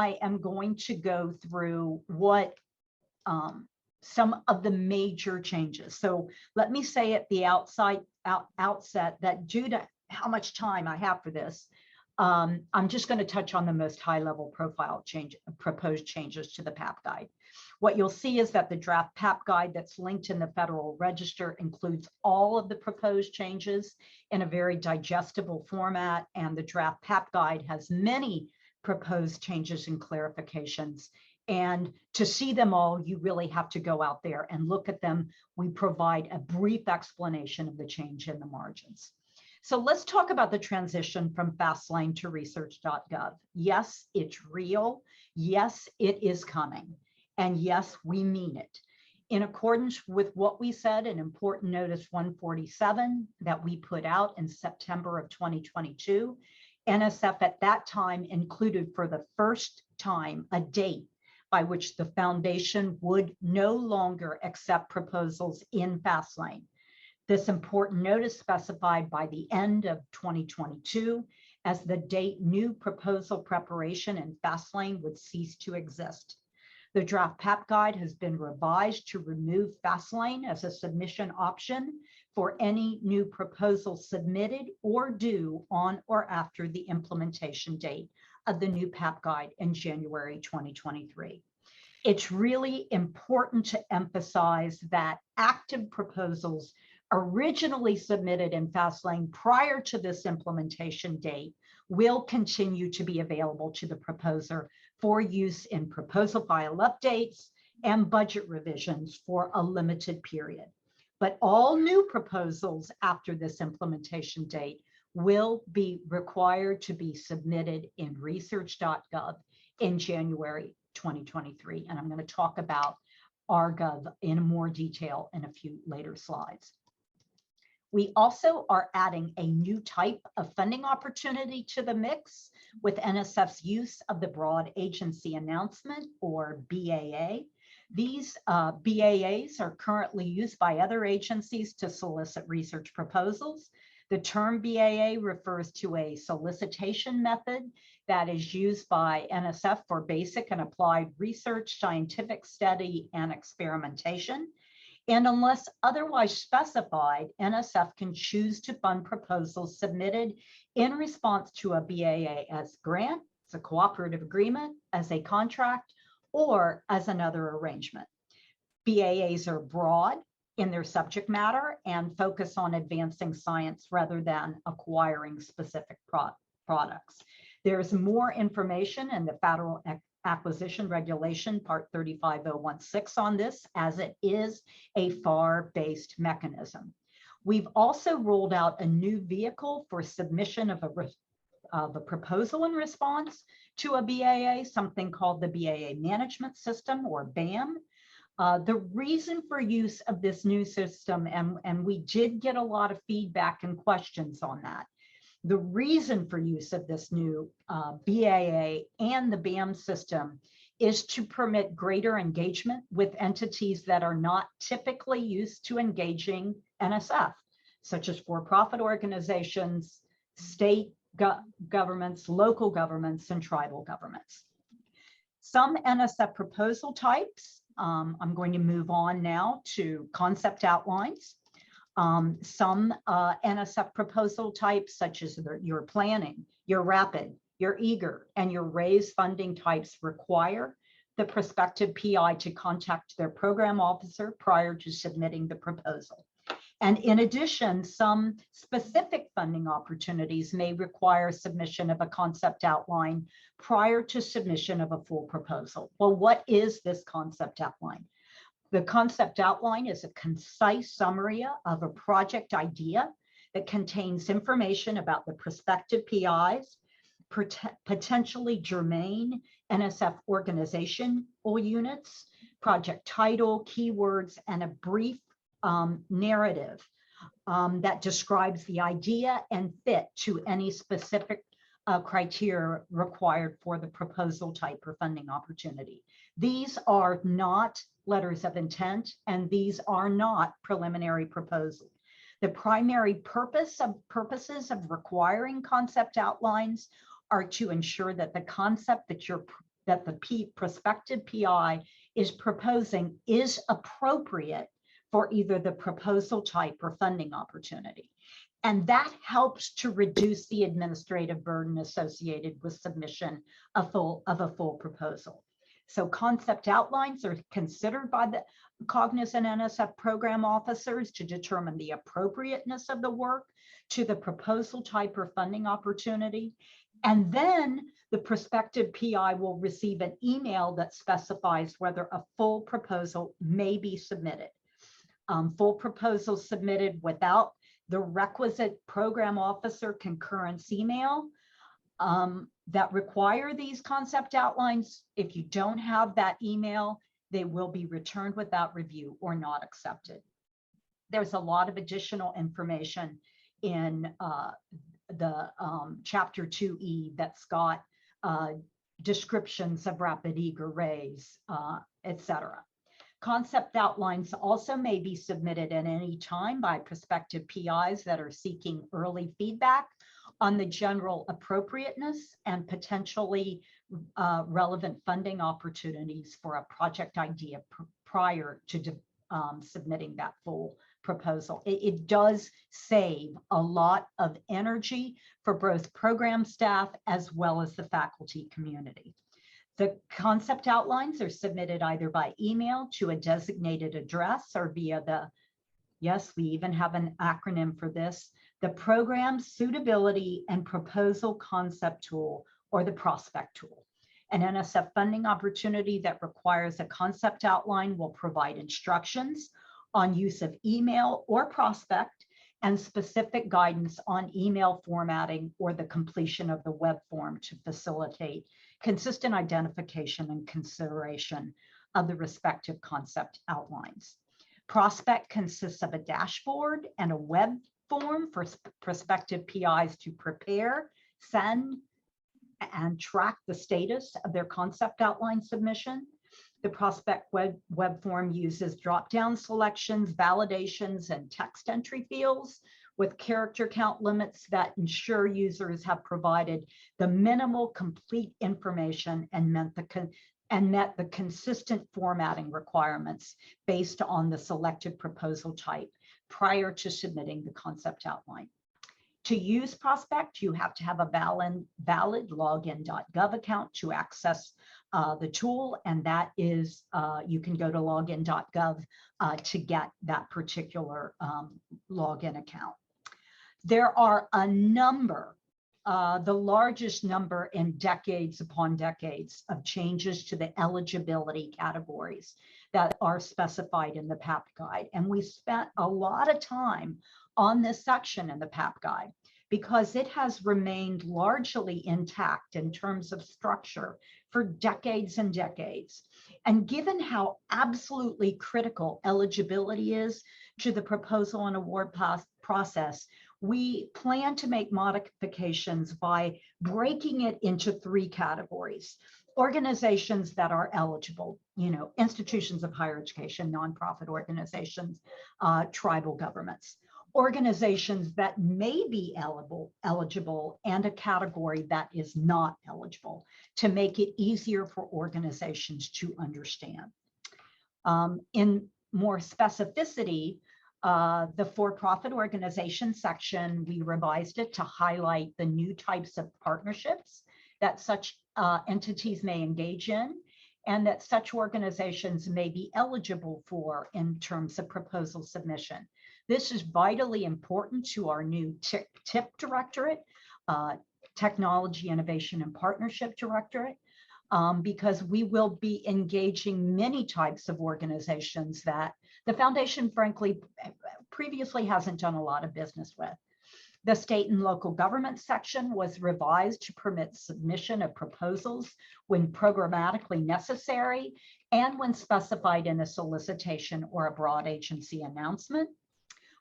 I am going to go through what some of the major changes. So let me say at the outset that due to how much time I have for this, I'm just going to touch on the most high-level profile proposed changes to the PAP guide. What you'll see is that the draft PAP guide that's linked in the Federal Register includes all of the proposed changes in a very digestible format, and the draft PAP guide has many proposed changes and clarifications. And to see them all, you really have to go out there and look at them. We provide a brief explanation of the change in the margins. So let's talk about the transition from FastLane to Research.gov. Yes, it's real. Yes, it is coming. And yes, we mean it. In accordance with what we said in Important Notice 147 that we put out in September of 2022, NSF at that time included for the first time a date by which the foundation would no longer accept proposals in FastLane. This important notice specified by the end of 2022 as the date new proposal preparation in FastLane would cease to exist. The draft PAP guide has been revised to remove FastLane as a submission option for any new proposal submitted or due on or after the implementation date of the new PAP guide in January 2023. It's really important to emphasize that active proposals originally submitted in FastLane prior to this implementation date will continue to be available to the proposer for use in proposal file updates and budget revisions for a limited period. But all new proposals after this implementation date will be required to be submitted in Research.gov in January 2023. And I'm going to talk about RGov in more detail in a few later slides. We also are adding a new type of funding opportunity to the mix with NSF's use of the Broad Agency Announcement, or BAA. These BAAs are currently used by other agencies to solicit research proposals. The term BAA refers to a solicitation method that is used by NSF for basic and applied research, scientific study, and experimentation. And unless otherwise specified, NSF can choose to fund proposals submitted in response to a BAA as grant, as a cooperative agreement, as a contract, or as another arrangement. BAAs are broad in their subject matter and focus on advancing science rather than acquiring specific products. There's more information in the Federal Acquisition Regulation, Part 35016 on this, as it is a FAR-based mechanism. We've also rolled out a new vehicle for submission of a proposal in response to a BAA, something called the BAA Management System, or BAM. The reason for use of this new system, and we did get a lot of feedback and questions on that, the reason for use of this new BAA and the BAM system is to permit greater engagement with entities that are not typically used to engaging NSF, such as for-profit organizations, state governments, local governments, and tribal governments. Some NSF proposal types, I'm going to move on now to concept outlines. Some NSF proposal types, such as your planning, your rapid, your eager, and your raise funding types, require the prospective PI to contact their program officer prior to submitting the proposal. And in addition, some specific funding opportunities may require submission of a concept outline prior to submission of a full proposal. Well, what is this concept outline? The concept outline is a concise summary of a project idea that contains information about the prospective PIs, potentially germane NSF organizational units, project title, keywords, and a brief narrative that describes the idea and fit to any specific criteria required for the proposal type or funding opportunity. These are not letters of intent, and these are not preliminary proposals. The primary purposes of requiring concept outlines are to ensure that the concept that you're that the prospective PI is proposing is appropriate for either the proposal type or funding opportunity. And that helps to reduce the administrative burden associated with submission of a full proposal. So concept outlines are considered by the cognizant NSF program officers to determine the appropriateness of the work to the proposal type or funding opportunity. And then the prospective PI will receive an email that specifies whether a full proposal may be submitted. Full proposals submitted without the requisite program officer concurrence email that require these concept outlines. If you don't have that email, they will be returned without review or not accepted. There's a lot of additional information in the Chapter 2E that's got descriptions of rapid eager raise, etc. Concept outlines also may be submitted at any time by prospective PIs that are seeking early feedback on the general appropriateness and potentially relevant funding opportunities for a project idea prior to submitting that full proposal. It does save a lot of energy for both program staff as well as the faculty community. The concept outlines are submitted either by email to a designated address or via the, yes, we even have an acronym for this, the Program Suitability and Proposal Concept Tool, or the Prospect Tool. An NSF funding opportunity that requires a concept outline will provide instructions on use of email or prospect and specific guidance on email formatting or the completion of the web form to facilitate consistent identification and consideration of the respective concept outlines. Prospect consists of a dashboard and a web form for prospective PIs to prepare, send, and track the status of their concept outline submission. The prospect web form uses drop-down selections, validations, and text entry fields with character count limits that ensure users have provided the minimal complete information and met the consistent formatting requirements based on the selected proposal type prior to submitting the concept outline. To use Prospect, you have to have a valid login.gov account to access the tool, and that is, you can go to login.gov to get that particular login account. There are a number, the largest number in decades upon decades of changes to the eligibility categories that are specified in the PAP guide. And we spent a lot of time on this section in the PAP guide because it has remained largely intact in terms of structure for decades and decades. And given how absolutely critical eligibility is to the proposal and award process, we plan to make modifications by breaking it into 3 categories. Organizations that are eligible, institutions of higher education, nonprofit organizations, tribal governments. Organizations that may be eligible, and a category that is not eligible, to make it easier for organizations to understand. In more specificity, the for-profit organization section, we revised it to highlight the new types of partnerships that such entities may engage in, and that such organizations may be eligible for in terms of proposal submission. This is vitally important to our new TIP Directorate, Technology, Innovation, and Partnership Directorate, because we will be engaging many types of organizations that the foundation, frankly, previously hasn't done a lot of business with. The state and local government section was revised to permit submission of proposals when programmatically necessary and when specified in a solicitation or a broad agency announcement.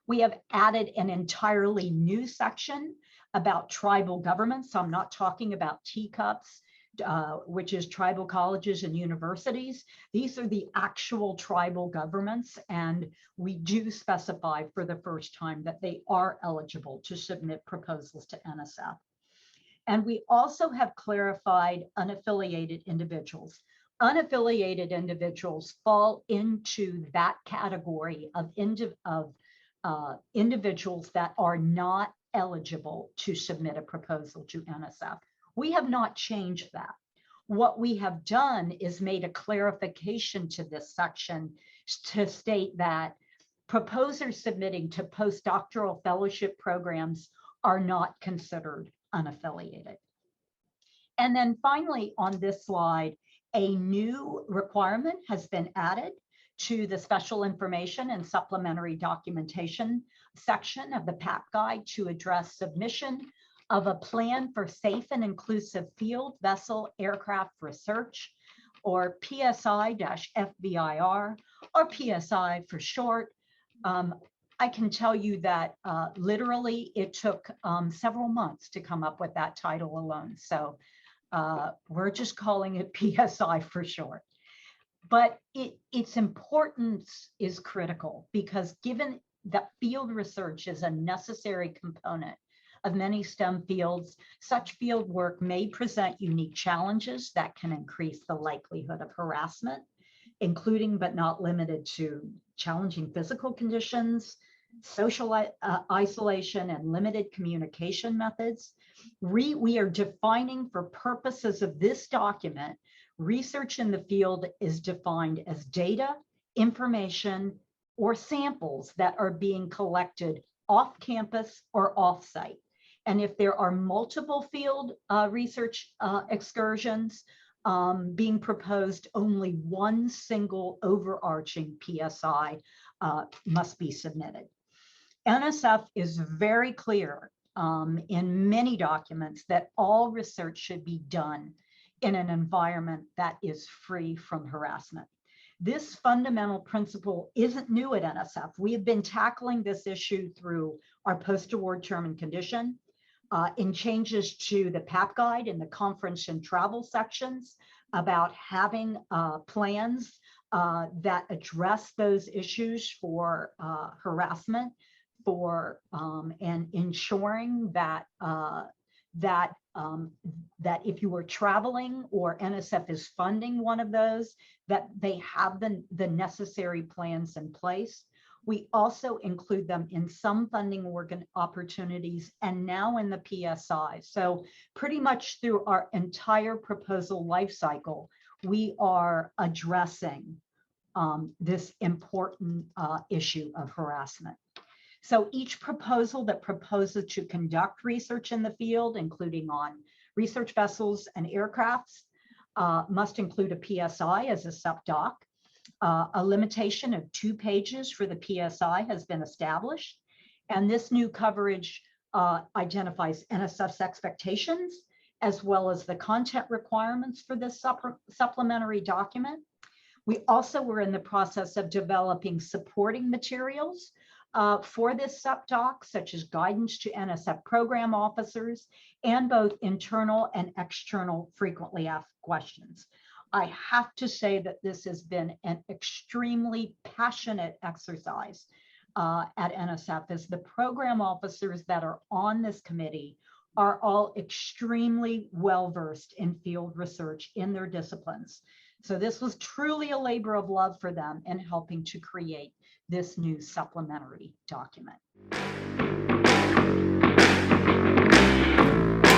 We have added an entirely new section about tribal governments. So I'm not talking about teacups, which is tribal colleges and universities. These are the actual tribal governments, and we do specify for the first time that they are eligible to submit proposals to NSF. And we also have clarified unaffiliated individuals. Unaffiliated individuals fall into that category of individuals that are not eligible to submit a proposal to NSF. We have not changed that. What we have done is made a clarification to this section to state that proposers submitting to postdoctoral fellowship programs are not considered unaffiliated. And then finally, on this slide, a new requirement has been added to the special information and supplementary documentation section of the PAP guide to address submission of a plan for safe and inclusive field vessel aircraft research, or PSI-FVIR, or PSI for short. I can tell you that literally it took several months to come up with that title alone. So we're just calling it PSI for short. But its importance is critical because given that field research is a necessary component of many STEM fields, such field work may present unique challenges that can increase the likelihood of harassment, including but not limited to challenging physical conditions, social isolation, and limited communication methods. We are defining, for purposes of this document, research in the field is defined as data, information, or samples that are being collected off campus or off-site. And if there are multiple field research excursions being proposed, only one single overarching PSI must be submitted. NSF is very clear in many documents that all research should be done in an environment that is free from harassment. This fundamental principle isn't new at NSF. We have been tackling this issue through our post-award term and condition, in changes to the PAP guide in the conference and travel sections about having plans that address those issues for harassment, and ensuring that that if you are traveling or NSF is funding one of those, that they have the necessary plans in place. We also include them in some funding opportunities and now in the PSI. So pretty much through our entire proposal life cycle, we are addressing this important issue of harassment. So each proposal that proposes to conduct research in the field, including on research vessels and aircrafts, must include a PSI as a subdoc. A limitation of 2 pages for the PSI has been established. And this new coverage identifies NSF's expectations, as well as the content requirements for this supplementary document. We also were in the process of developing supporting materials for this subdoc, such as guidance to NSF program officers and both internal and external frequently asked questions. I have to say that this has been an extremely passionate exercise at NSF, as the program officers that are on this committee are all extremely well-versed in field research in their disciplines. So this was truly a labor of love for them in helping to create this new supplementary document.